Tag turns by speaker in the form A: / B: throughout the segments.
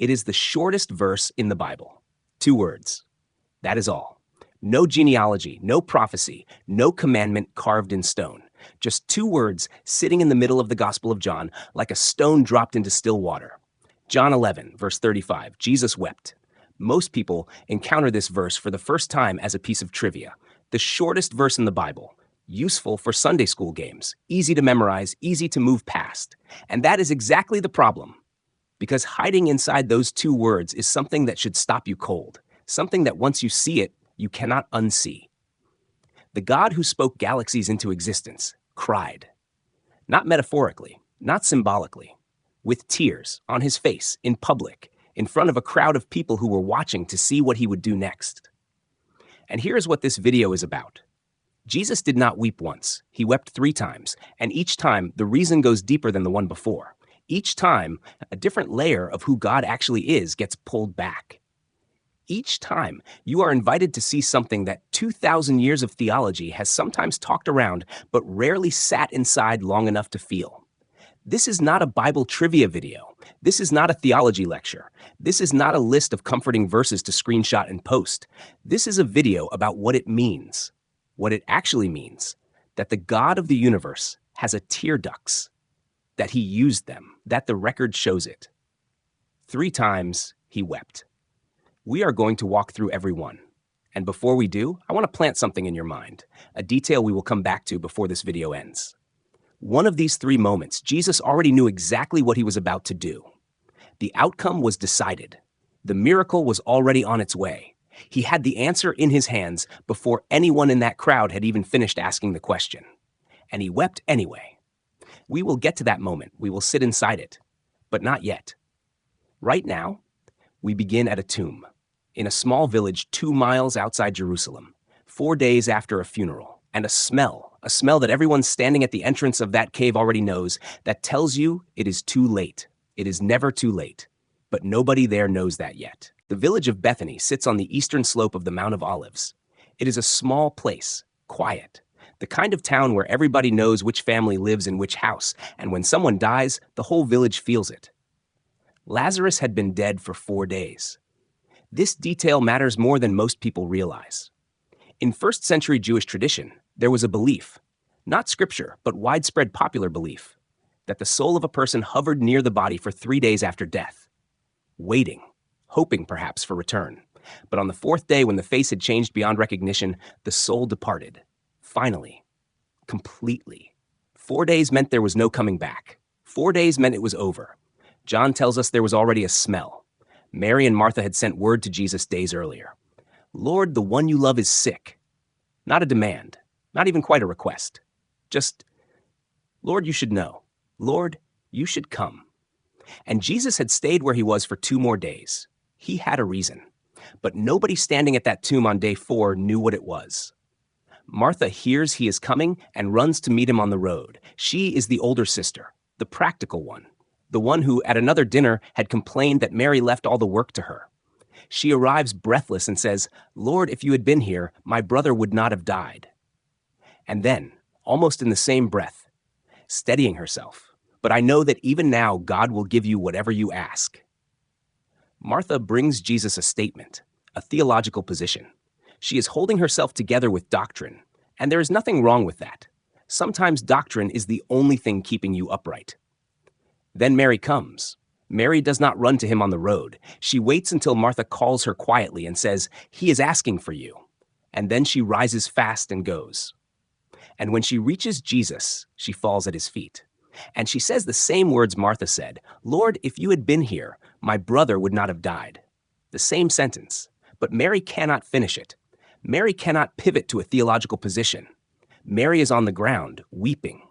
A: It is the shortest verse in the Bible. 2 words. That is all. No genealogy, no prophecy, no commandment carved in stone. Just 2 words sitting in the middle of the Gospel of John like a stone dropped into still water. John 11, verse 35, Jesus wept. Most people encounter this verse for the first time as a piece of trivia. The shortest verse in the Bible, useful for Sunday school games, easy to memorize, easy to move past. And that is exactly the problem. Because hiding inside those 2 words is something that should stop you cold, something that once you see it, you cannot unsee. The God who spoke galaxies into existence cried. Not metaphorically, not symbolically, with tears on his face, in public, in front of a crowd of people who were watching to see what he would do next. And here's what this video is about. Jesus did not weep once. He wept 3 times, and each time the reason goes deeper than the one before. Each time, a different layer of who God actually is gets pulled back. Each time, you are invited to see something that 2,000 years of theology has sometimes talked around but rarely sat inside long enough to feel. This is not a Bible trivia video. This is not a theology lecture. This is not a list of comforting verses to screenshot and post. This is a video about what it means. What it actually means, that the God of the universe has a tear ducts, that he used them, that the record shows it. 3 times he wept. We are going to walk through every one. And before we do, I want to plant something in your mind, a detail we will come back to before this video ends. One of these 3 moments, Jesus already knew exactly what he was about to do. The outcome was decided. The miracle was already on its way. He had the answer in his hands before anyone in that crowd had even finished asking the question. And he wept anyway. We will get to that moment. We will sit inside it. But not yet. Right now, we begin at a tomb, in a small village 2 miles outside Jerusalem, 4 days after a funeral, and a smell that everyone standing at the entrance of that cave already knows, that tells you it is too late. It is never too late. But nobody there knows that yet. The village of Bethany sits on the eastern slope of the Mount of Olives. It is a small place, quiet, the kind of town where everybody knows which family lives in which house, and when someone dies, the whole village feels it. Lazarus had been dead for 4 days. This detail matters more than most people realize. In first-century Jewish tradition, there was a belief, not scripture, but widespread popular belief, that the soul of a person hovered near the body for 3 days after death, waiting, hoping perhaps for return. But on the 4th day, when the face had changed beyond recognition, the soul departed. Finally. Completely. 4 days meant there was no coming back. 4 days meant it was over. John tells us there was already a smell. Mary and Martha had sent word to Jesus days earlier. Lord, the one you love is sick. Not a demand. Not even quite a request. Just, Lord, you should know. Lord, you should come. And Jesus had stayed where he was for 2 more days. He had a reason. But nobody standing at that tomb on day 4 knew what it was. Martha hears he is coming and runs to meet him on the road. She is the older sister, the practical one, the one who at another dinner had complained that Mary left all the work to her. She arrives breathless and says, Lord, if you had been here, my brother would not have died. And then, almost in the same breath, steadying herself, but I know that even now God will give you whatever you ask. Martha brings Jesus a statement, a theological position. She is holding herself together with doctrine, and there is nothing wrong with that. Sometimes doctrine is the only thing keeping you upright. Then Mary comes. Mary does not run to him on the road. She waits until Martha calls her quietly and says, he is asking for you. And then she rises fast and goes. And when she reaches Jesus, she falls at his feet. And she says the same words Martha said, Lord, if you had been here, my brother would not have died. The same sentence, but Mary cannot finish it. Mary cannot pivot to a theological position. Mary is on the ground, weeping.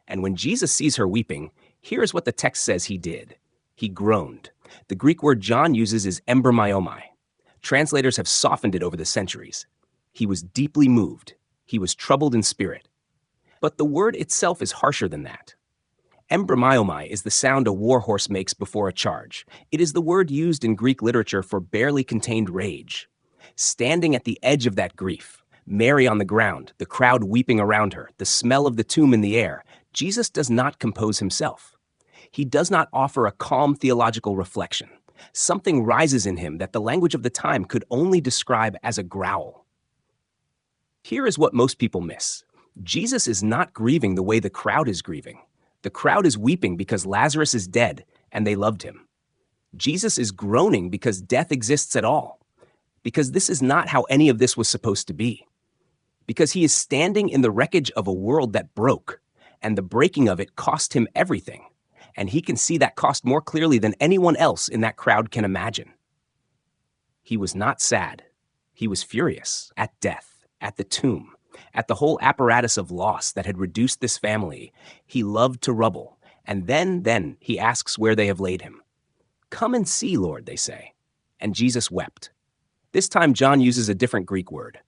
A: And when Jesus sees her weeping, here's what the text says he did. He groaned. The Greek word John uses is embryomai. Translators have softened it over the centuries. He was deeply moved. He was troubled in spirit. But the word itself is harsher than that. Embryomai is the sound a war horse makes before a charge. It is the word used in Greek literature for barely contained rage. Standing at the edge of that grief, Mary on the ground, the crowd weeping around her, the smell of the tomb in the air, Jesus does not compose himself. He does not offer a calm theological reflection. Something rises in him that the language of the time could only describe as a growl. Here is what most people miss. Jesus is not grieving the way the crowd is grieving. The crowd is weeping because Lazarus is dead and they loved him. Jesus is groaning because death exists at all, because this is not how any of this was supposed to be, because he is standing in the wreckage of a world that broke, and the breaking of it cost him everything, and he can see that cost more clearly than anyone else in that crowd can imagine. He was not sad. He was furious at death, at the tomb, at the whole apparatus of loss that had reduced this family. He loved to rubble, and then he asks where they have laid him. "Come and see, Lord," they say. And Jesus wept. This time John uses a different Greek word,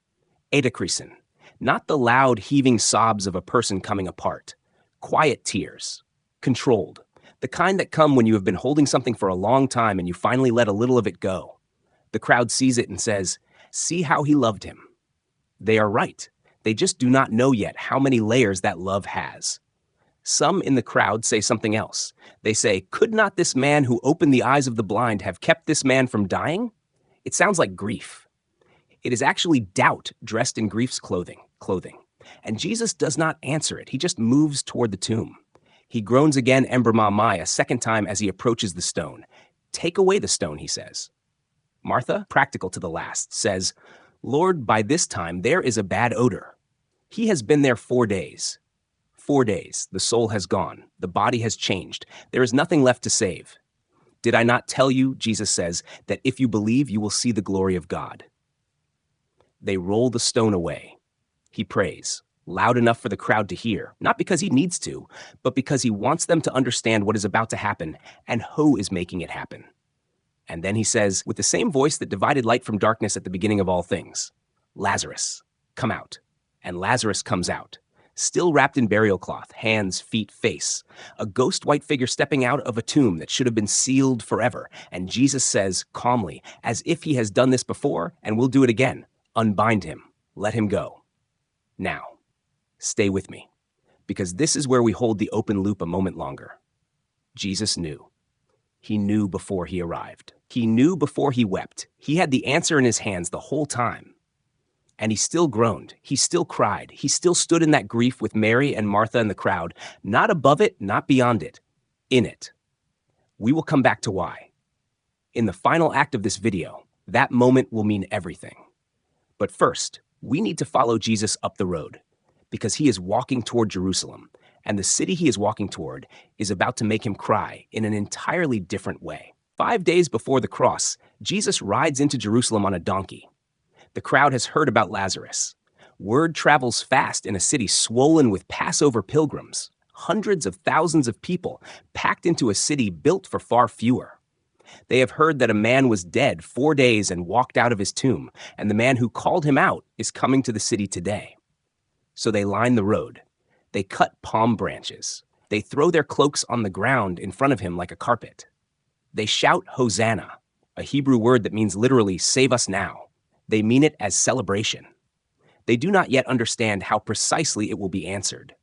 A: eidokrisin, not the loud heaving sobs of a person coming apart. Quiet tears, controlled, the kind that come when you have been holding something for a long time and you finally let a little of it go. The crowd sees it and says, "See how he loved him." They are right. They just do not know yet how many layers that love has. Some in the crowd say something else. They say, "Could not this man who opened the eyes of the blind have kept this man from dying?" It sounds like grief. It is actually doubt dressed in grief's clothing. And Jesus does not answer it. He just moves toward the tomb. He groans again, embramamai, a second time as he approaches the stone. "Take away the stone," he says. Martha, practical to the last, says, "Lord, by this time there is a bad odor. He has been there 4 days. 4 days, the soul has gone, the body has changed, there is nothing left to save. Did I not tell you," Jesus says, "that if you believe, you will see the glory of God?" They roll the stone away. He prays, loud enough for the crowd to hear, not because he needs to, but because he wants them to understand what is about to happen and who is making it happen. And then he says, with the same voice that divided light from darkness at the beginning of all things, "Lazarus, come out." And Lazarus comes out, still wrapped in burial cloth, hands, feet, face, a ghost white figure stepping out of a tomb that should have been sealed forever. And Jesus says calmly, as if he has done this before and will do it again, "Unbind him, let him go." Now, stay with me, because this is where we hold the open loop a moment longer. Jesus knew. He knew before he arrived. He knew before he wept. He had the answer in his hands the whole time. And he still groaned. He still cried. He still stood in that grief with Mary and Martha and the crowd, not above it, not beyond it, in it. We will come back to why. In the final act of this video, that moment will mean everything. But first, we need to follow Jesus up the road, because he is walking toward Jerusalem, and the city he is walking toward is about to make him cry in an entirely different way. 5 days before the cross, Jesus rides into Jerusalem on a donkey. The crowd has heard about Lazarus. Word travels fast in a city swollen with Passover pilgrims, hundreds of thousands of people packed into a city built for far fewer. They have heard that a man was dead 4 days and walked out of his tomb, and the man who called him out is coming to the city today. So they line the road. They cut palm branches. They throw their cloaks on the ground in front of him like a carpet. They shout Hosanna, a Hebrew word that means literally "save us now." They mean it as celebration. They do not yet understand how precisely it will be answered.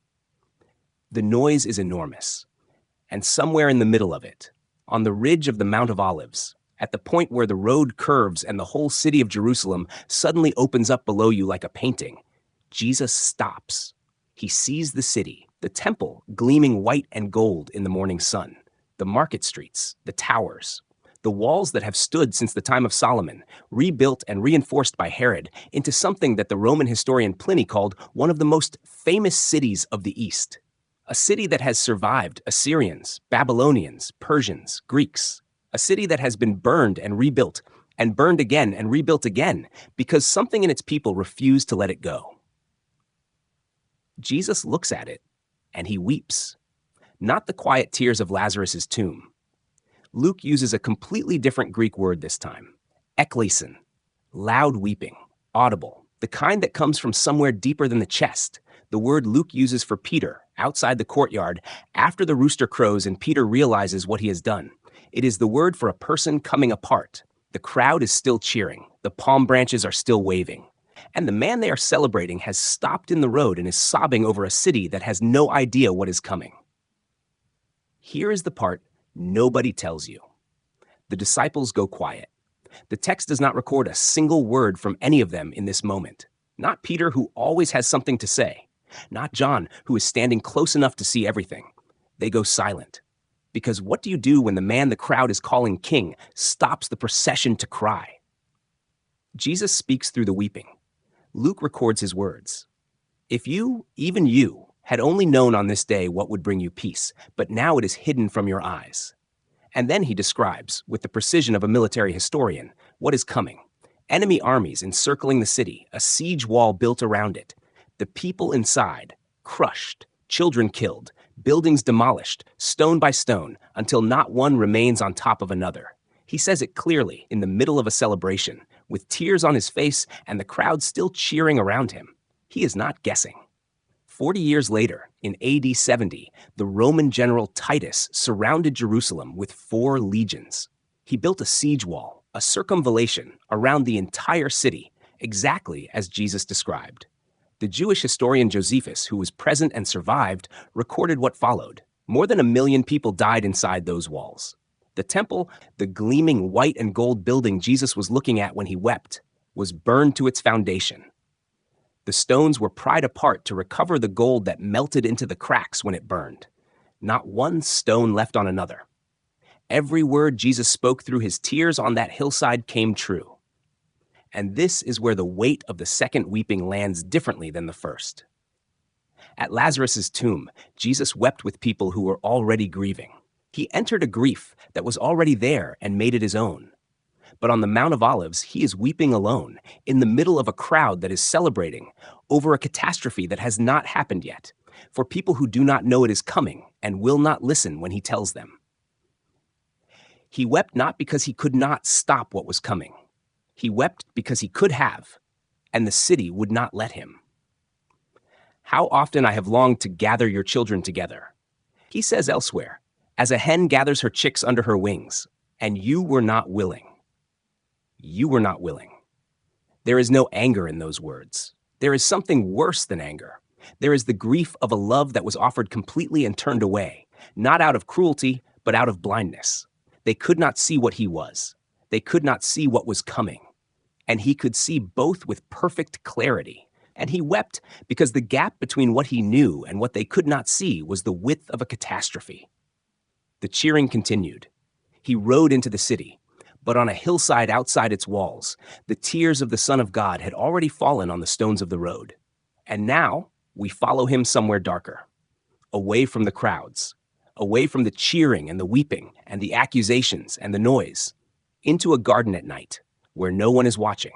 A: The noise is enormous, and somewhere in the middle of it, on the ridge of the Mount of Olives, at the point where the road curves and the whole city of Jerusalem suddenly opens up below you like a painting, Jesus stops. He sees the city, the temple gleaming white and gold in the morning sun, the market streets, the towers, the walls that have stood since the time of Solomon, rebuilt and reinforced by Herod into something that the Roman historian Pliny called one of the most famous cities of the East. A city that has survived Assyrians, Babylonians, Persians, Greeks. A city that has been burned and rebuilt, and burned again and rebuilt again, because something in its people refused to let it go. Jesus looks at it, and he weeps. Not the quiet tears of Lazarus' tomb. Luke uses a completely different Greek word this time, eklesin, loud weeping, audible, the kind that comes from somewhere deeper than the chest. The word Luke uses for Peter, outside the courtyard, after the rooster crows and Peter realizes what he has done. It is the word for a person coming apart. The crowd is still cheering. The palm branches are still waving. And the man they are celebrating has stopped in the road and is sobbing over a city that has no idea what is coming. Here is the part nobody tells you. The disciples go quiet. The text does not record a single word from any of them in this moment. Not Peter, who always has something to say. Not John, who is standing close enough to see everything. They go silent. Because what do you do when the man the crowd is calling king stops the procession to cry? Jesus speaks through the weeping. Luke records his words. If you, even you, had only known on this day what would bring you peace, but now it is hidden from your eyes. And then he describes, with the precision of a military historian, what is coming. Enemy armies encircling the city, a siege wall built around it. The people inside, crushed, children killed, buildings demolished, stone by stone, until not one remains on top of another. He says it clearly, in the middle of a celebration, with tears on his face and the crowd still cheering around him. He is not guessing. 40 years later, in AD 70, the Roman general Titus surrounded Jerusalem with 4 legions. He built a siege wall, a circumvallation, around the entire city, exactly as Jesus described. The Jewish historian Josephus, who was present and survived, recorded what followed. More than 1 million people died inside those walls. The temple, the gleaming white and gold building Jesus was looking at when he wept, was burned to its foundation. The stones were pried apart to recover the gold that melted into the cracks when it burned. Not one stone left on another. Every word Jesus spoke through his tears on that hillside came true. And this is where the weight of the second weeping lands differently than the first. At Lazarus' tomb, Jesus wept with people who were already grieving. He entered a grief that was already there and made it his own. But on the Mount of Olives, he is weeping alone, in the middle of a crowd that is celebrating over a catastrophe that has not happened yet, for people who do not know it is coming and will not listen when he tells them. He wept not because he could not stop what was coming. He wept because he could have, and the city would not let him. How often I have longed to gather your children together. He says elsewhere, as a hen gathers her chicks under her wings, and you were not willing. You were not willing. There is no anger in those words. There is something worse than anger. There is the grief of a love that was offered completely and turned away, not out of cruelty, but out of blindness. They could not see what he was. They could not see what was coming. And he could see both with perfect clarity. And he wept because the gap between what he knew and what they could not see was the width of a catastrophe. The cheering continued. He rode into the city. But on a hillside outside its walls, the tears of the Son of God had already fallen on the stones of the road. And now we follow him somewhere darker, away from the crowds, away from the cheering and the weeping and the accusations and the noise, into a garden at night where no one is watching,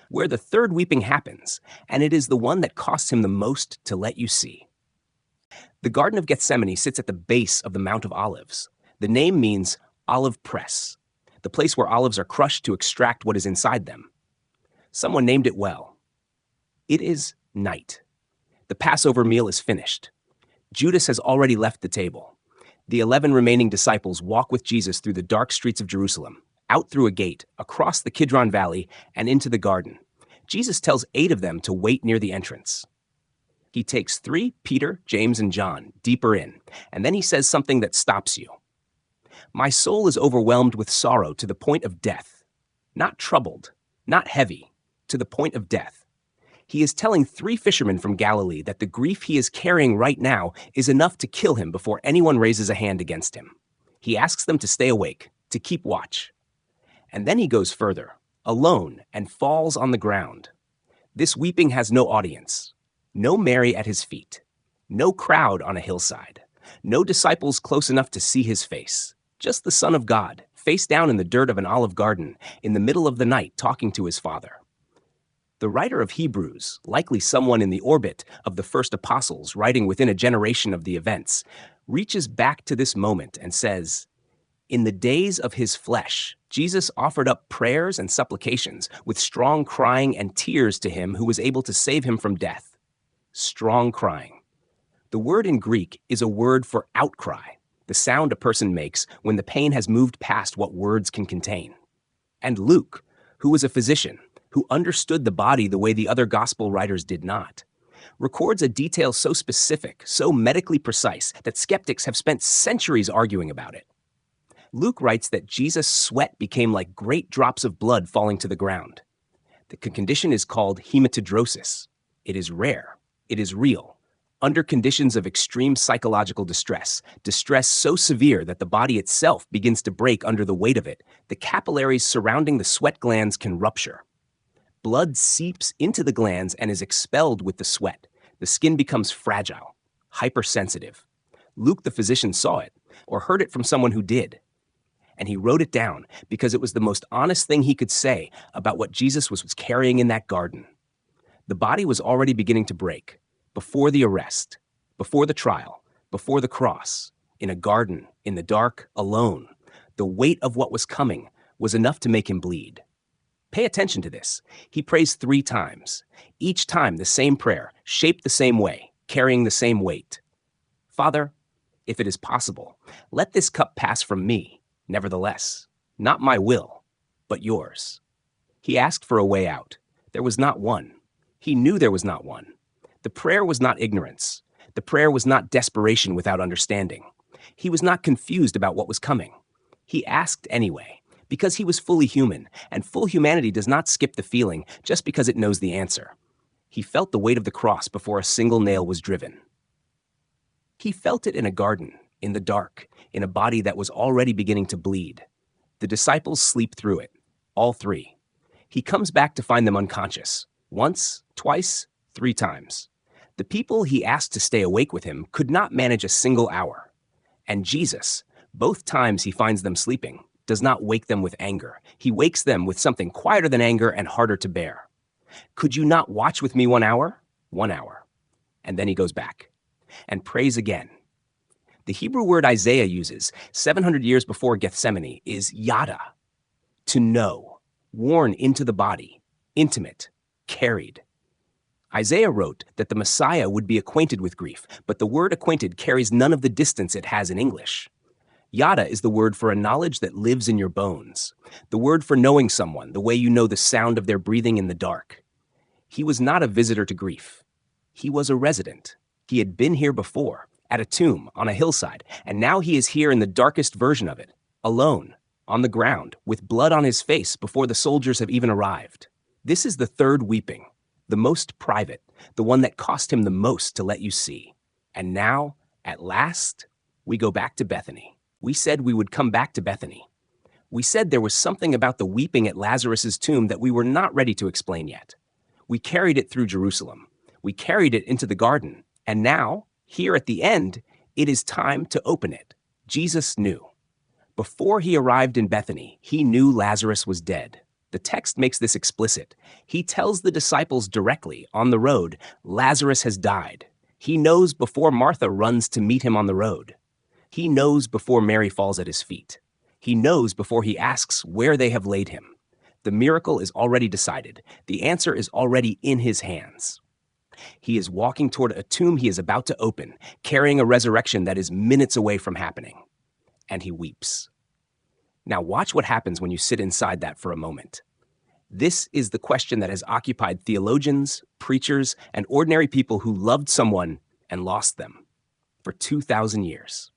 A: where the third weeping happens, and it is the one that costs him the most to let you see. The Garden of Gethsemane sits at the base of the Mount of Olives. The name means olive press, the place where olives are crushed to extract what is inside them. Someone named it well. It is night. The Passover meal is finished. Judas has already left the table. The 11 remaining disciples walk with Jesus through the dark streets of Jerusalem, out through a gate, across the Kidron Valley, and into the garden. Jesus tells 8 of them to wait near the entrance. He takes 3, Peter, James, and John, deeper in, and then he says something that stops you. My soul is overwhelmed with sorrow to the point of death. Not troubled, not heavy, to the point of death. He is telling 3 fishermen from Galilee that the grief he is carrying right now is enough to kill him before anyone raises a hand against him. He asks them to stay awake, to keep watch. And then he goes further, alone, and falls on the ground. This weeping has no audience, no Mary at his feet, no crowd on a hillside, no disciples close enough to see his face. Just the Son of God, face down in the dirt of an olive garden, in the middle of the night, talking to his Father. The writer of Hebrews, likely someone in the orbit of the first apostles writing within a generation of the events, reaches back to this moment and says, in the days of his flesh, Jesus offered up prayers and supplications with strong crying and tears to him who was able to save him from death. Strong crying. The word in Greek is a word for outcry, the sound a person makes when the pain has moved past what words can contain. And Luke, who was a physician, who understood the body the way the other gospel writers did not, records a detail so specific, so medically precise, that skeptics have spent centuries arguing about it. Luke writes that Jesus' sweat became like great drops of blood falling to the ground. The condition is called hematidrosis. It is rare. It is real. Under conditions of extreme psychological distress so severe that the body itself begins to break under the weight of it, the capillaries surrounding the sweat glands can rupture. Blood seeps into the glands and is expelled with the sweat. The skin becomes fragile, hypersensitive. Luke, the physician, saw it, or heard it from someone who did. And he wrote it down because it was the most honest thing he could say about what Jesus was carrying in that garden. The body was already beginning to break, before the arrest, before the trial, before the cross, in a garden, in the dark, alone. The weight of what was coming was enough to make him bleed. Pay attention to this. He prays 3 times. Each time the same prayer, shaped the same way, carrying the same weight. Father, if it is possible, let this cup pass from me. Nevertheless, not my will, but yours. He asked for a way out. There was not one. He knew there was not one. The prayer was not ignorance. The prayer was not desperation without understanding. He was not confused about what was coming. He asked anyway, because he was fully human, and full humanity does not skip the feeling just because it knows the answer. He felt the weight of the cross before a single nail was driven. He felt it in a garden, in the dark, in a body that was already beginning to bleed. The disciples sleep through it, all 3. He comes back to find them unconscious, once, twice, 3 times. The people he asked to stay awake with him could not manage a single hour. And Jesus, both times he finds them sleeping, does not wake them with anger. He wakes them with something quieter than anger and harder to bear. Could you not watch with me 1 hour? 1 hour. And then he goes back and prays again. The Hebrew word Isaiah uses 700 years before Gethsemane is yada, to know, worn into the body, intimate, carried. Isaiah wrote that the Messiah would be acquainted with grief, but the word acquainted carries none of the distance it has in English. Yada is the word for a knowledge that lives in your bones, the word for knowing someone the way you know the sound of their breathing in the dark. He was not a visitor to grief. He was a resident. He had been here before, at a tomb, on a hillside, and now he is here in the darkest version of it, alone, on the ground, with blood on his face before the soldiers have even arrived. This is the third weeping, the most private, the one that cost him the most to let you see. And now, at last, we go back to Bethany. We said we would come back to Bethany. We said there was something about the weeping at Lazarus' tomb that we were not ready to explain yet. We carried it through Jerusalem. We carried it into the garden. And now, here at the end, it is time to open it. Jesus knew. Before he arrived in Bethany, he knew Lazarus was dead. The text makes this explicit. He tells the disciples directly on the road, Lazarus has died. He knows before Martha runs to meet him on the road. He knows before Mary falls at his feet. He knows before he asks where they have laid him. The miracle is already decided. The answer is already in his hands. He is walking toward a tomb he is about to open, carrying a resurrection that is minutes away from happening. And he weeps. Now watch what happens when you sit inside that for a moment. This is the question that has occupied theologians, preachers, and ordinary people who loved someone and lost them for 2,000 years.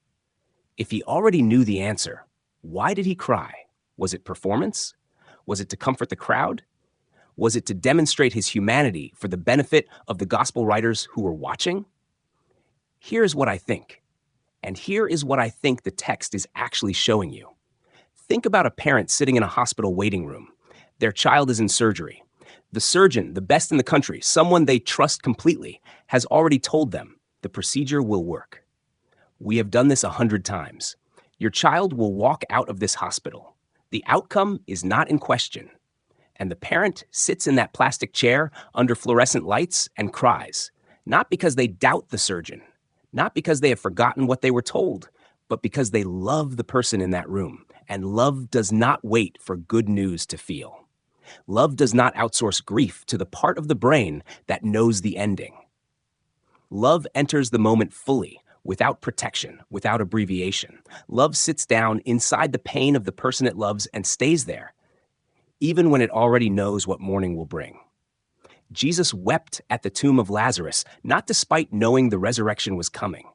A: If he already knew the answer, why did he cry? Was it performance? Was it to comfort the crowd? Was it to demonstrate his humanity for the benefit of the gospel writers who were watching? Here's what I think. And here is what I think the text is actually showing you. Think about a parent sitting in a hospital waiting room. Their child is in surgery. The surgeon, the best in the country, someone they trust completely, has already told them the procedure will work. We have done this 100 times. Your child will walk out of this hospital. The outcome is not in question. And the parent sits in that plastic chair under fluorescent lights and cries, not because they doubt the surgeon, not because they have forgotten what they were told, but because they love the person in that room. And love does not wait for good news to feel. Love does not outsource grief to the part of the brain that knows the ending. Love enters the moment fully, without protection, without abbreviation. Love sits down inside the pain of the person it loves and stays there, even when it already knows what morning will bring. Jesus wept at the tomb of Lazarus, not despite knowing the resurrection was coming.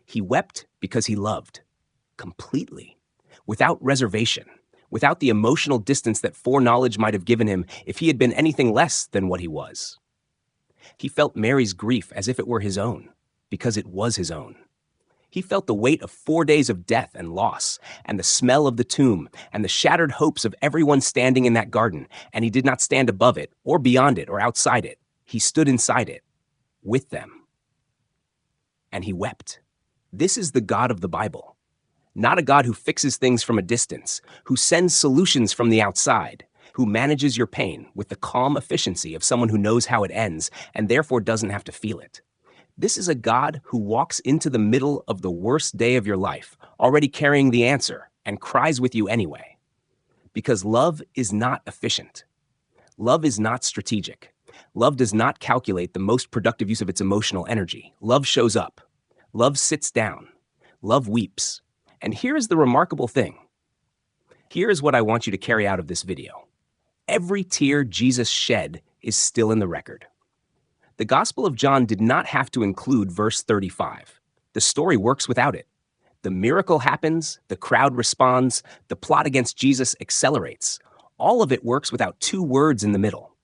A: He wept because he loved, completely, without reservation, without the emotional distance that foreknowledge might have given him if he had been anything less than what he was. He felt Mary's grief as if it were his own, because it was his own. He felt the weight of 4 days of death and loss, and the smell of the tomb, and the shattered hopes of everyone standing in that garden, and he did not stand above it, or beyond it, or outside it. He stood inside it, with them. And he wept. This is the God of the Bible. Not a God who fixes things from a distance, who sends solutions from the outside, who manages your pain with the calm efficiency of someone who knows how it ends and therefore doesn't have to feel it. This is a God who walks into the middle of the worst day of your life, already carrying the answer, and cries with you anyway. Because love is not efficient. Love is not strategic. Love does not calculate the most productive use of its emotional energy. Love shows up. Love sits down. Love weeps. And here is the remarkable thing. Here is what I want you to carry out of this video. Every tear Jesus shed is still in the record. The Gospel of John did not have to include verse 35. The story works without it. The miracle happens, the crowd responds, the plot against Jesus accelerates. All of it works without 2 words in the middle.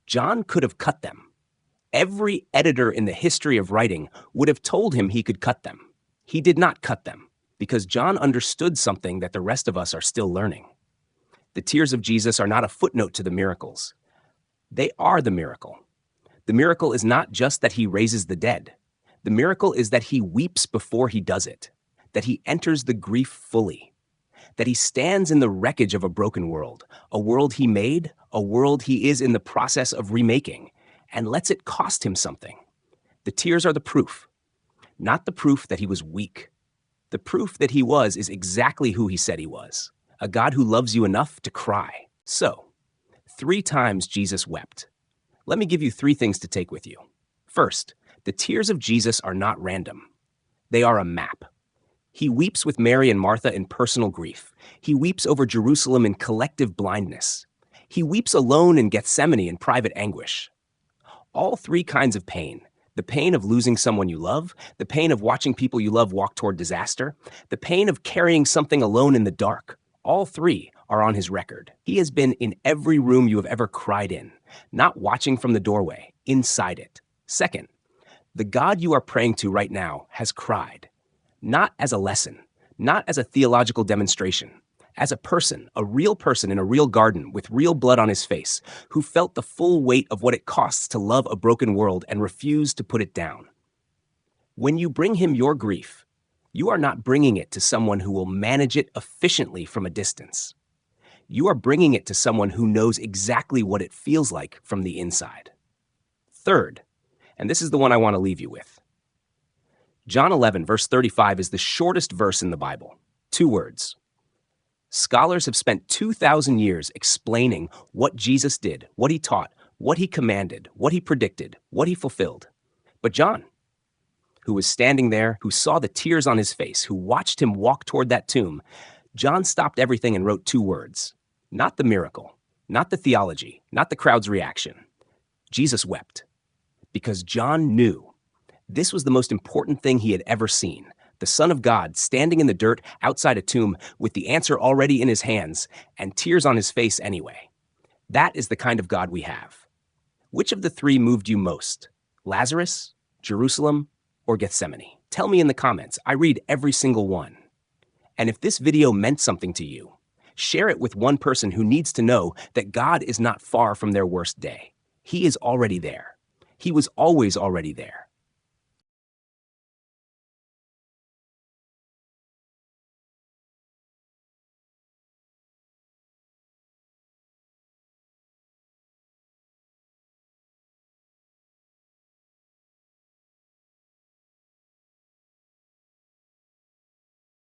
A: John could have cut them. Every editor in the history of writing would have told him he could cut them. He did not cut them, because John understood something that the rest of us are still learning. The tears of Jesus are not a footnote to the miracles. They are the miracle. The miracle is not just that he raises the dead. The miracle is that he weeps before he does it, that he enters the grief fully, that he stands in the wreckage of a broken world, a world he made, a world he is in the process of remaking, and lets it cost him something. The tears are the proof, not the proof that he was weak. The proof that he was is exactly who he said he was, a God who loves you enough to cry. So, 3 times Jesus wept. Let me give you 3 things to take with you. First, the tears of Jesus are not random. They are a map. He weeps with Mary and Martha in personal grief. He weeps over Jerusalem in collective blindness. He weeps alone in Gethsemane in private anguish. All 3 kinds of pain, the pain of losing someone you love, the pain of watching people you love walk toward disaster, the pain of carrying something alone in the dark, all 3 are on his record. He has been in every room you have ever cried in, not watching from the doorway, inside it. Second, the God you are praying to right now has cried, not as a lesson, not as a theological demonstration, as a person, a real person in a real garden with real blood on his face, who felt the full weight of what it costs to love a broken world and refused to put it down. When you bring him your grief, you are not bringing it to someone who will manage it efficiently from a distance. You are bringing it to someone who knows exactly what it feels like from the inside. Third, and this is the one I want to leave you with. John 11, verse 35 is the shortest verse in the Bible. 2 words. Scholars have spent 2,000 years explaining what Jesus did, what he taught, what he commanded, what he predicted, what he fulfilled. But John, who was standing there, who saw the tears on his face, who watched him walk toward that tomb, John stopped everything and wrote 2 words. Not the miracle, not the theology, not the crowd's reaction. Jesus wept. Because John knew this was the most important thing he had ever seen. The Son of God standing in the dirt outside a tomb with the answer already in his hands and tears on his face anyway. That is the kind of God we have. Which of the 3 moved you most? Lazarus, Jerusalem, or Gethsemane? Tell me in the comments. I read every single one. And if this video meant something to you, share it with one person who needs to know that God is not far from their worst day. He is already there. He was always already there.